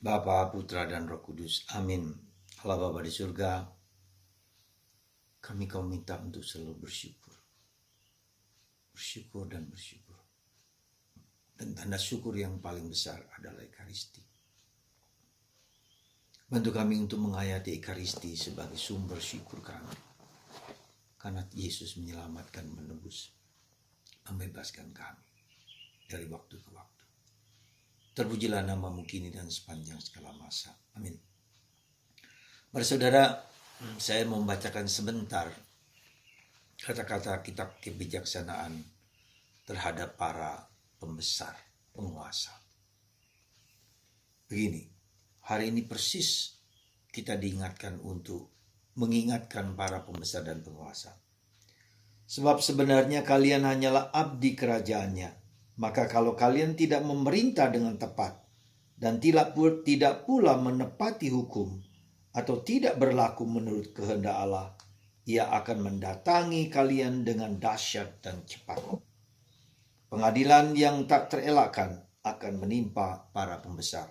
Bapa, Putra, dan Roh Kudus. Amin. Allah Bapa di surga, kau minta untuk selalu bersyukur. Bersyukur dan bersyukur. Dan tanda syukur yang paling besar adalah Ekaristi. Bantu kami untuk menghayati Ekaristi sebagai sumber syukur kami. Karena Yesus menyelamatkan, menebus, membebaskan kami dari waktu ke waktu. Terpujilah namamu kini dan sepanjang segala masa. Amin. Para saudara, saya mau membacakan sebentar kata-kata kitab kebijaksanaan terhadap para pembesar, penguasa. Begini, hari ini persis kita diingatkan untuk mengingatkan para pembesar dan penguasa. Sebab sebenarnya kalian hanyalah abdi kerajaannya. Maka kalau kalian tidak memerintah dengan tepat dan tidak pula menepati hukum atau tidak berlaku menurut kehendak Allah, Ia akan mendatangi kalian dengan dahsyat dan cepat. Pengadilan yang tak terelakkan akan menimpa para pembesar.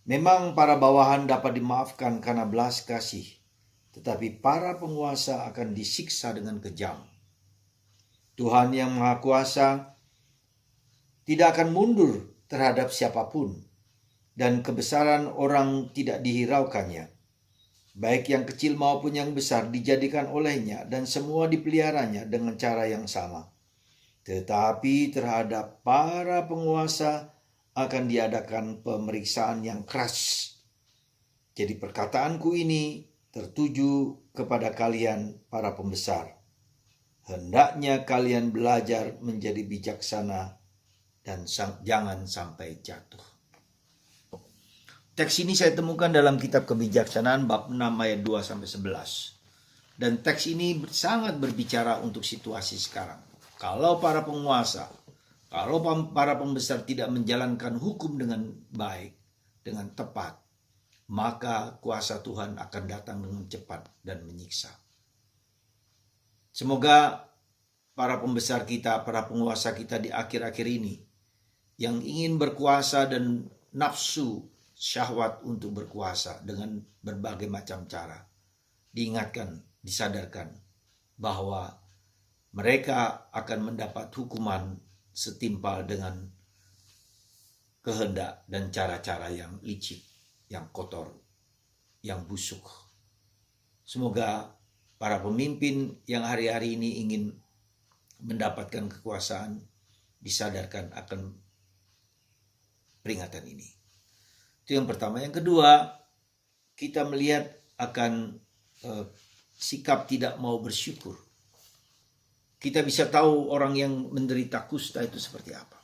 Memang para bawahan dapat dimaafkan karena belas kasih, tetapi para penguasa akan disiksa dengan kejam. Tuhan yang Maha Kuasa tidak akan mundur terhadap siapapun, dan kebesaran orang tidak dihiraukannya. Baik yang kecil maupun yang besar dijadikan olehnya, dan semua dipeliharanya dengan cara yang sama. Tetapi terhadap para penguasa akan diadakan pemeriksaan yang keras. Jadi perkataanku ini tertuju kepada kalian para pembesar. Hendaknya kalian belajar menjadi bijaksana dan jangan sampai jatuh. Teks ini saya temukan dalam kitab kebijaksanaan bab 6 ayat 2-11. Dan teks ini sangat berbicara untuk situasi sekarang. Kalau para penguasa, kalau para pembesar tidak menjalankan hukum dengan baik, dengan tepat, maka kuasa Tuhan akan datang dengan cepat dan menyiksa. Semoga para pembesar kita, para penguasa kita di akhir-akhir ini yang ingin berkuasa dan nafsu syahwat untuk berkuasa dengan berbagai macam cara, diingatkan, disadarkan bahwa mereka akan mendapat hukuman setimpal dengan kehendak dan cara-cara yang licik, yang kotor, yang busuk. Semoga para pemimpin yang hari-hari ini ingin mendapatkan kekuasaan disadarkan akan peringatan ini. Itu yang pertama. Yang kedua, kita melihat akan sikap tidak mau bersyukur. Kita bisa tahu orang yang menderita kusta itu seperti apa.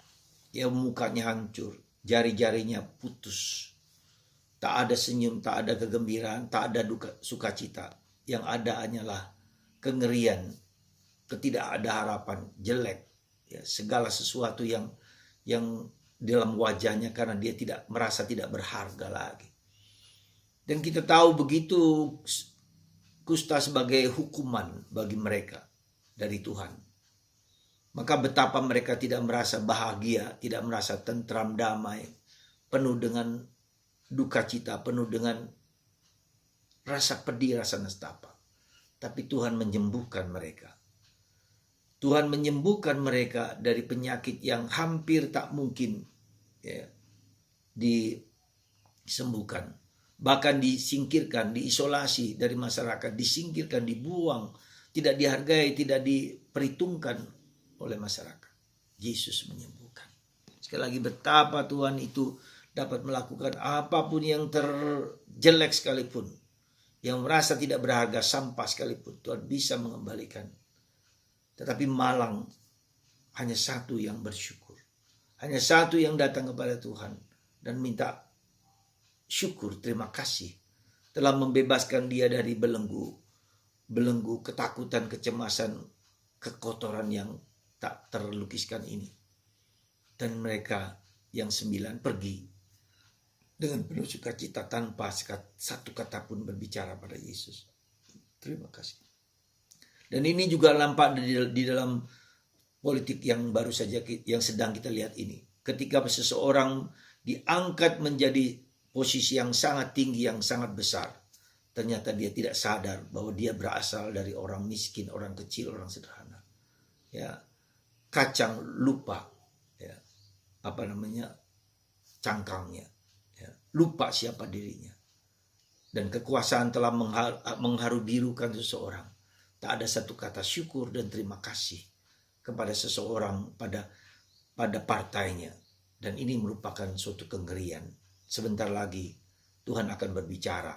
Ya, mukanya hancur, jari-jarinya putus, tak ada senyum, tak ada kegembiraan, tak ada sukacita. Yang ada hanyalah kengerian, ketidakada harapan, jelek, ya, segala sesuatu yang dalam wajahnya karena dia merasa tidak berharga lagi. Dan kita tahu begitu kusta sebagai hukuman bagi mereka dari Tuhan. Maka betapa mereka tidak merasa bahagia, tidak merasa tentram, damai, penuh dengan duka cita, penuh dengan rasa pedih, rasa nestapa. Tapi Tuhan menyembuhkan mereka. Tuhan menyembuhkan mereka dari penyakit yang hampir tak mungkin disembuhkan. Bahkan disingkirkan, diisolasi dari masyarakat, disingkirkan, dibuang, tidak dihargai, tidak diperhitungkan oleh masyarakat. Yesus menyembuhkan. Sekali lagi betapa Tuhan itu dapat melakukan apapun yang terjelek sekalipun, yang merasa tidak berharga, sampah sekalipun, Tuhan bisa mengembalikan. Tetapi malang hanya satu yang bersyukur. Hanya satu yang datang kepada Tuhan dan minta syukur, terima kasih telah membebaskan dia dari belenggu ketakutan, kecemasan, kekotoran yang tak terlukiskan ini. Dan mereka yang 9 pergi dengan penuh sukacita tanpa satu kata pun berbicara pada Yesus. Terima kasih. Dan ini juga nampak di dalam politik yang baru saja yang sedang kita lihat ini. Ketika seseorang diangkat menjadi posisi yang sangat tinggi, yang sangat besar. Ternyata dia tidak sadar bahwa dia berasal dari orang miskin, orang kecil, orang sederhana. Ya, kacang lupa, ya, cangkangnya, ya, lupa siapa dirinya. Dan kekuasaan telah mengharu-birukan seseorang. Tak ada satu kata syukur dan terima kasih kepada seseorang pada partainya. Dan ini merupakan suatu kengerian. Sebentar lagi Tuhan akan berbicara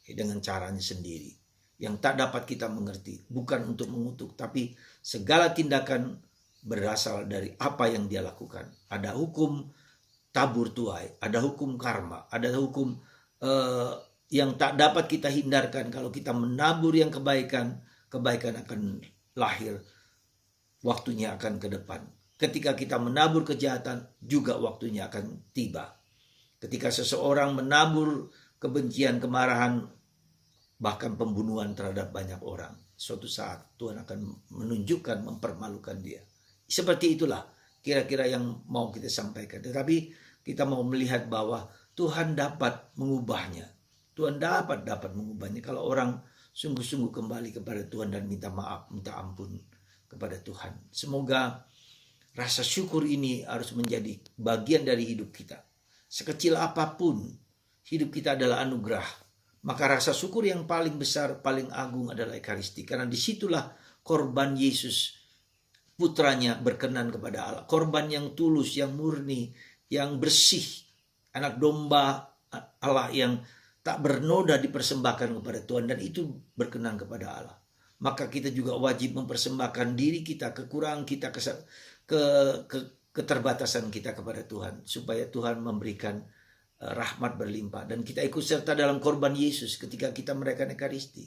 dengan caranya sendiri, yang tak dapat kita mengerti. Bukan untuk mengutuk, tapi segala tindakan berasal dari apa yang dia lakukan. Ada hukum tabur tuai, ada hukum karma, ada hukum yang tak dapat kita hindarkan. Kalau kita menabur yang kebaikan, kebaikan akan lahir, waktunya akan ke depan. Ketika kita menabur kejahatan, juga waktunya akan tiba. Ketika seseorang menabur kebencian, kemarahan, bahkan pembunuhan terhadap banyak orang, suatu saat Tuhan akan menunjukkan, mempermalukan dia. Seperti itulah kira-kira yang mau kita sampaikan. Tetapi kita mau melihat bahwa Tuhan dapat mengubahnya. Tuhan dapat mengubahnya kalau orang sungguh-sungguh kembali kepada Tuhan dan minta maaf, minta ampun kepada Tuhan. Semoga rasa syukur ini harus menjadi bagian dari hidup kita. Sekecil apapun, hidup kita adalah anugerah. Maka rasa syukur yang paling besar, paling agung adalah Ekaristi. Karena disitulah korban Yesus, putranya, berkenan kepada Allah. Korban yang tulus, yang murni, yang bersih. Anak domba Allah yang tak bernoda dipersembahkan kepada Tuhan. Dan itu berkenan kepada Allah. Maka kita juga wajib mempersembahkan diri kita, kekurangan kita, keterbatasan kita kepada Tuhan. Supaya Tuhan memberikan rahmat berlimpah. Dan kita ikut serta dalam korban Yesus ketika kita merayakan Ekaristi.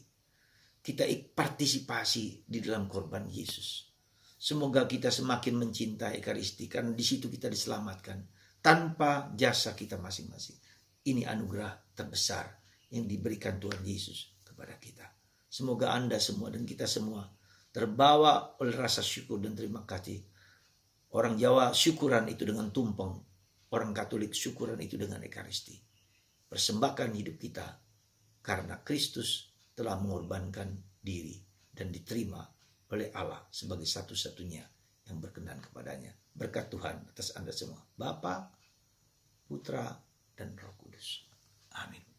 Kita partisipasi di dalam korban Yesus. Semoga kita semakin mencintai Ekaristi. Karena di situ kita diselamatkan. Tanpa jasa kita masing-masing. Ini anugerah terbesar yang diberikan Tuhan Yesus kepada kita. Semoga Anda semua dan kita semua terbawa oleh rasa syukur dan terima kasih. Orang Jawa syukuran itu dengan tumpeng. Orang Katolik syukuran itu dengan Ekaristi. Persembahkan hidup kita karena Kristus telah mengorbankan diri dan diterima oleh Allah sebagai satu-satunya yang berkenan kepadanya. Berkat Tuhan atas Anda semua. Bapa, Putra, dan Roh Kudus. Amin.